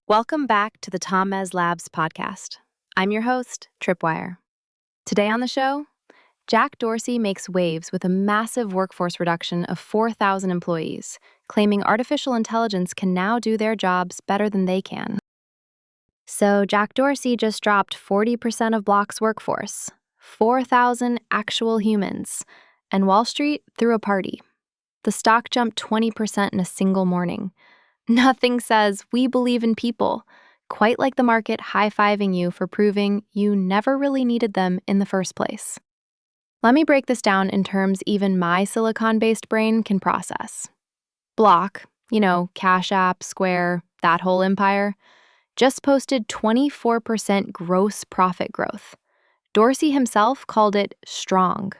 Welcome back to the Tom Mes Labs podcast. I'm your host, Tripwire. Today on the show, Jack Dorsey makes waves with a massive workforce reduction of 4,000 employees, claiming artificial intelligence can now do their jobs better than they can. So Jack Dorsey just dropped 40% of Block's workforce, 4,000 actual humans, and Wall Street threw a party. The stock jumped 20% in a single morning. Nothing says we believe in people, quite like the market high-fiving you for proving you never really needed them in the first place. Let me break this down in terms even my silicon-based brain can process. Block, Cash App, Square, that whole empire, just posted 24% gross profit growth. Dorsey himself called it strong.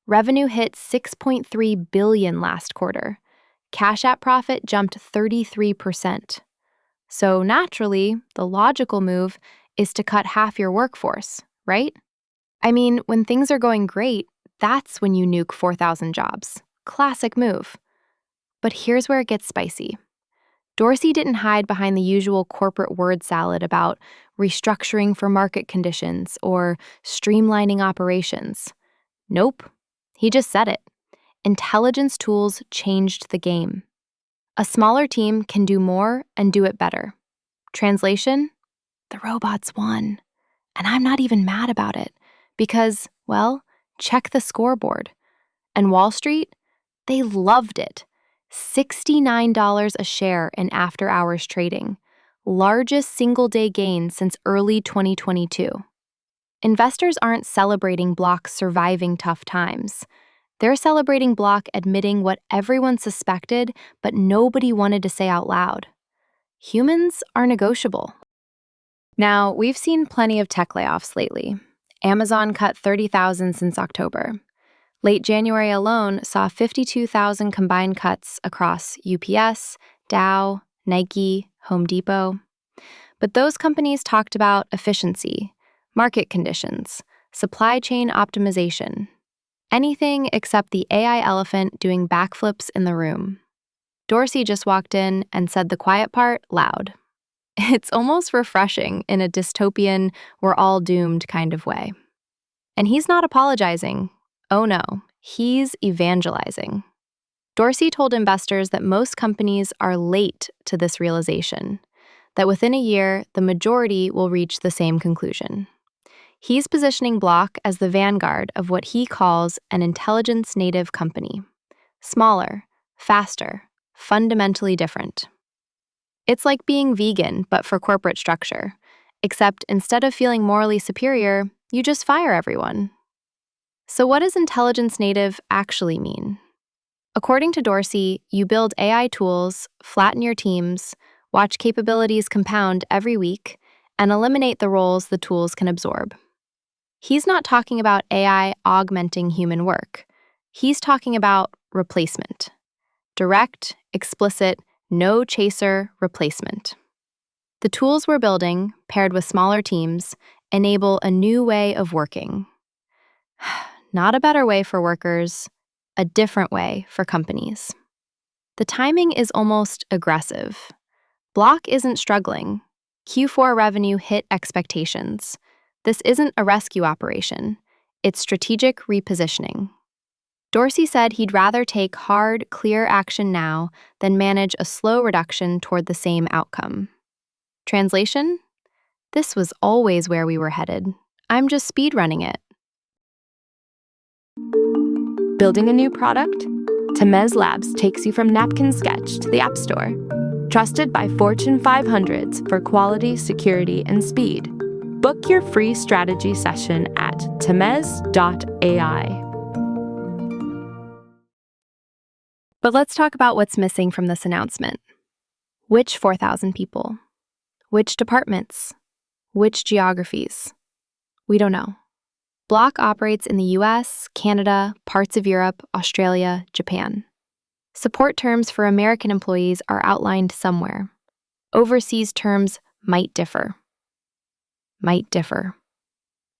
Revenue hit $6.3 billion last quarter. Cash App profit jumped 33%. So naturally, the logical move is to cut half your workforce, right? I mean, when things are going great, that's when you nuke 4,000 jobs. Classic move. But here's where it gets spicy. Dorsey didn't hide behind the usual corporate word salad about restructuring for market conditions or streamlining operations. Nope. He just said it. Intelligence tools changed the game. A smaller team can do more and do it better. Translation? The robots won. And I'm not even mad about it because, well, check the scoreboard. And Wall Street? They loved it. $69 a share in after-hours trading. Largest single-day gain since early 2022. Investors aren't celebrating Block's surviving tough times. They're celebrating Block admitting what everyone suspected, but nobody wanted to say out loud. Humans are negotiable. Now, we've seen plenty of tech layoffs lately. Amazon cut 30,000 since October. Late January alone saw 52,000 combined cuts across UPS, Dow, Nike, Home Depot. But those companies talked about efficiency, market conditions, supply chain optimization. Anything except the AI elephant doing backflips in the room. Dorsey just walked in and said the quiet part loud. It's almost refreshing in a dystopian, we're all doomed kind of way. And he's not apologizing. Oh no, he's evangelizing. Dorsey told investors that most companies are late to this realization, that within a year, the majority will reach the same conclusion. He's positioning Block as the vanguard of what he calls an intelligence-native company. Smaller, faster, fundamentally different. It's like being vegan, but for corporate structure. Except instead of feeling morally superior, you just fire everyone. So what does intelligence-native actually mean? According to Dorsey, you build AI tools, flatten your teams, watch capabilities compound every week, and eliminate the roles the tools can absorb. He's not talking about AI augmenting human work. He's talking about replacement. Direct, explicit, no chaser replacement. The tools we're building, paired with smaller teams, enable a new way of working. Not a better way for workers, a different way for companies. The timing is almost aggressive. Block isn't struggling. Q4 revenue hit expectations. This isn't a rescue operation. It's strategic repositioning. Dorsey said he'd rather take hard, clear action now than manage a slow reduction toward the same outcome. Translation? This was always where we were headed. I'm just speedrunning it. Building a new product? Temez Labs takes you from napkin sketch to the App Store. Trusted by Fortune 500s for quality, security, and speed. Book your free strategy session at temez.ai. But let's talk about what's missing from this announcement. Which 4,000 people? Which departments? Which geographies? We don't know. Block operates in the US, Canada, parts of Europe, Australia, Japan. Support terms for American employees are outlined somewhere. Overseas terms might differ.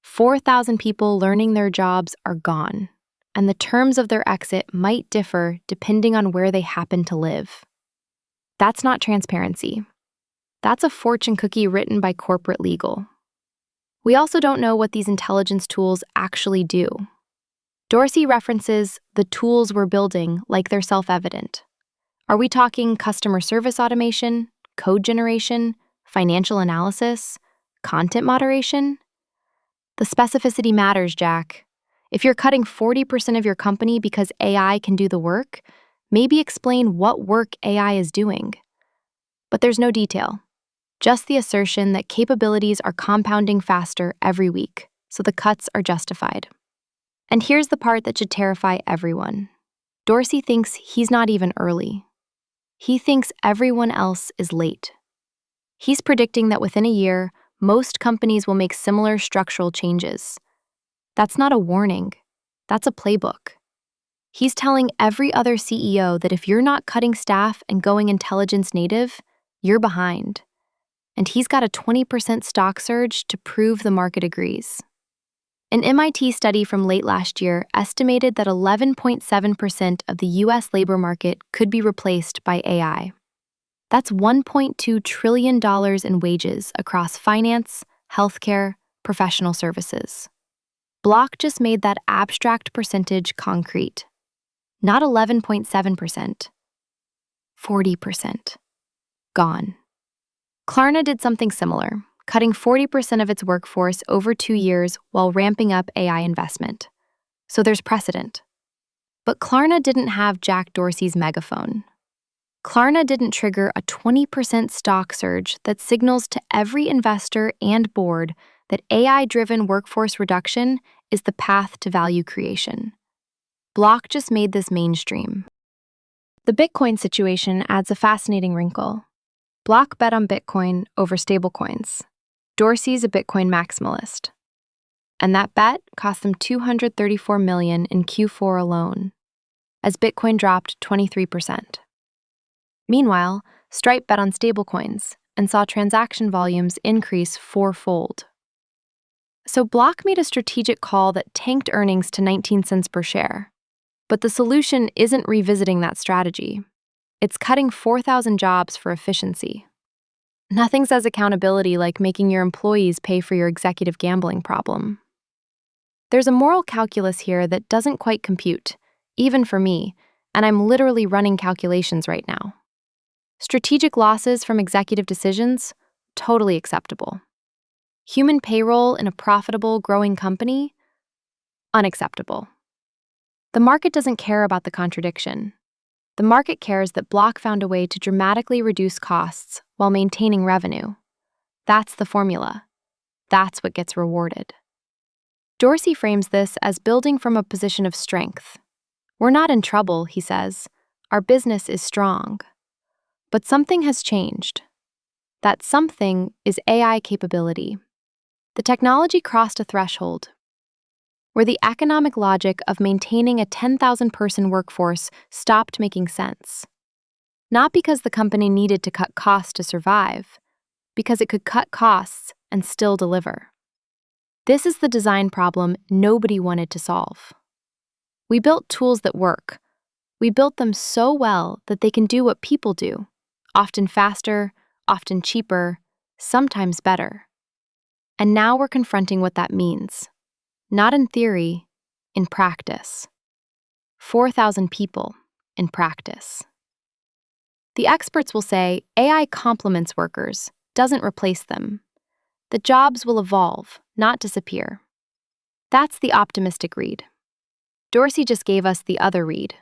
4,000 people learning their jobs are gone. and the terms of their exit might differ depending on where they happen to live. That's not transparency. That's a fortune cookie written by corporate legal. We also don't know what these intelligence tools actually do. Dorsey references the tools we're building like they're self-evident. Are we talking customer service automation, code generation, financial analysis, content moderation? The specificity matters, Jack. If you're cutting 40% of your company because AI can do the work, maybe explain what work AI is doing. But there's no detail, just the assertion that capabilities are compounding faster every week, so the cuts are justified. And here's the part that should terrify everyone. Dorsey thinks he's not even early. He thinks everyone else is late. He's predicting that within a year, most companies will make similar structural changes. That's not a warning. That's a playbook. He's telling every other CEO that if you're not cutting staff and going intelligence native, you're behind. And he's got a 20% stock surge to prove the market agrees. An MIT study from late last year estimated that 11.7% of the US labor market could be replaced by AI. That's $1.2 trillion in wages across finance, healthcare, professional services. Block just made that abstract percentage concrete. Not 11.7%, 40%. Gone. Klarna did something similar, cutting 40% of its workforce over 2 years while ramping up AI investment. So there's precedent. But Klarna didn't have Jack Dorsey's megaphone. Klarna didn't trigger a 20% stock surge that signals to every investor and board that AI-driven workforce reduction is the path to value creation. Block just made this mainstream. The Bitcoin situation adds a fascinating wrinkle. Block bet on Bitcoin over stablecoins. Dorsey's a Bitcoin maximalist. And that bet cost them $234 million in Q4 alone, as Bitcoin dropped 23%. Meanwhile, Stripe bet on stablecoins and saw transaction volumes increase fourfold. So Block made a strategic call that tanked earnings to 19 cents per share. But the solution isn't revisiting that strategy. It's cutting 4,000 jobs for efficiency. Nothing says accountability like making your employees pay for your executive gambling problem. There's a moral calculus here that doesn't quite compute, even for me, and I'm literally running calculations right now. Strategic losses from executive decisions, totally acceptable. Human payroll in a profitable, growing company, unacceptable. The market doesn't care about the contradiction. The market cares that Block found a way to dramatically reduce costs while maintaining revenue. That's the formula. That's what gets rewarded. Dorsey frames this as building from a position of strength. We're not in trouble, he says. Our business is strong. But something has changed. That something is AI capability. The technology crossed a threshold where the economic logic of maintaining a 10,000-person workforce stopped making sense. Not because the company needed to cut costs to survive, because it could cut costs and still deliver. This is the design problem nobody wanted to solve. We built tools that work. We built them so well that they can do what people do, often faster, often cheaper, sometimes better. And now we're confronting what that means. Not in theory, in practice. 4,000 people in practice. The experts will say AI complements workers, doesn't replace them. The jobs will evolve, not disappear. That's the optimistic read. Dorsey just gave us the other read.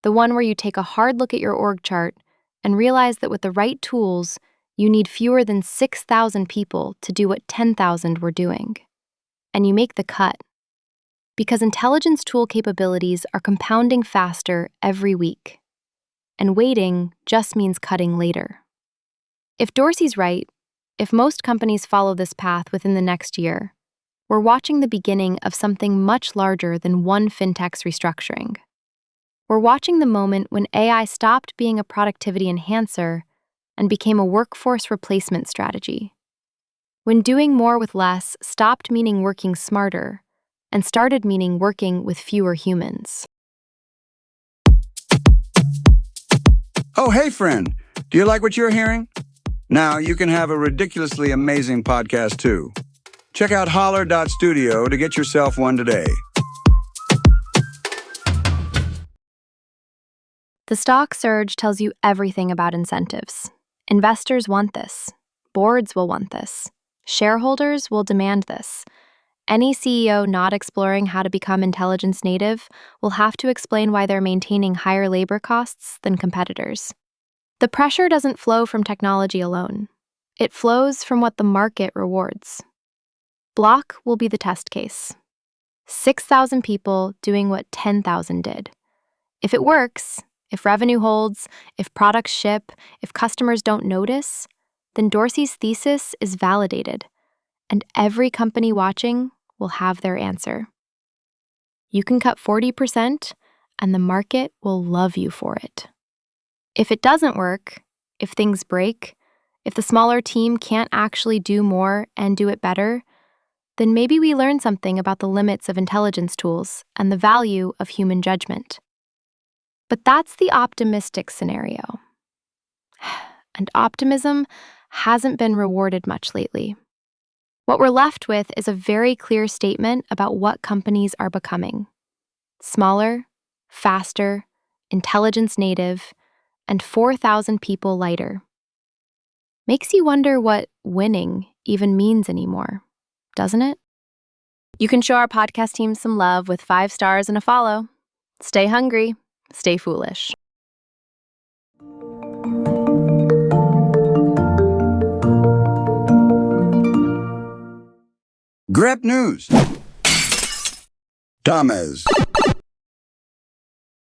The one where you take a hard look at your org chart and realize that with the right tools, you need fewer than 6,000 people to do what 10,000 were doing. And you make the cut. Because intelligence tool capabilities are compounding faster every week. And waiting just means cutting later. If Dorsey's right, if most companies follow this path within the next year, we're watching the beginning of something much larger than one fintech's restructuring. We're watching the moment when AI stopped being a productivity enhancer and became a workforce replacement strategy. When doing more with less stopped meaning working smarter, and started meaning working with fewer humans. Oh, hey, friend. Do you like what you're hearing? Now you can have a ridiculously amazing podcast, too. Check out holler.studio to get yourself one today. The stock surge tells you everything about incentives. Investors want this. Boards will want this. Shareholders will demand this. Any CEO not exploring how to become intelligence native will have to explain why they're maintaining higher labor costs than competitors. The pressure doesn't flow from technology alone. It flows from what the market rewards. Block will be the test case. 6,000 people doing what 10,000 did. If it works, if revenue holds, if products ship, if customers don't notice, then Dorsey's thesis is validated, and every company watching will have their answer. You can cut 40%, and the market will love you for it. If it doesn't work, if things break, if the smaller team can't actually do more and do it better, then maybe we learn something about the limits of intelligence tools and the value of human judgment. But that's the optimistic scenario. And optimism hasn't been rewarded much lately. What we're left with is a very clear statement about what companies are becoming. Smaller, faster, intelligence native, and 4,000 people lighter. Makes you wonder what winning even means anymore, doesn't it? You can show our podcast team some love with 5 stars and a follow. Stay hungry, stay foolish. Grep News. Thomas.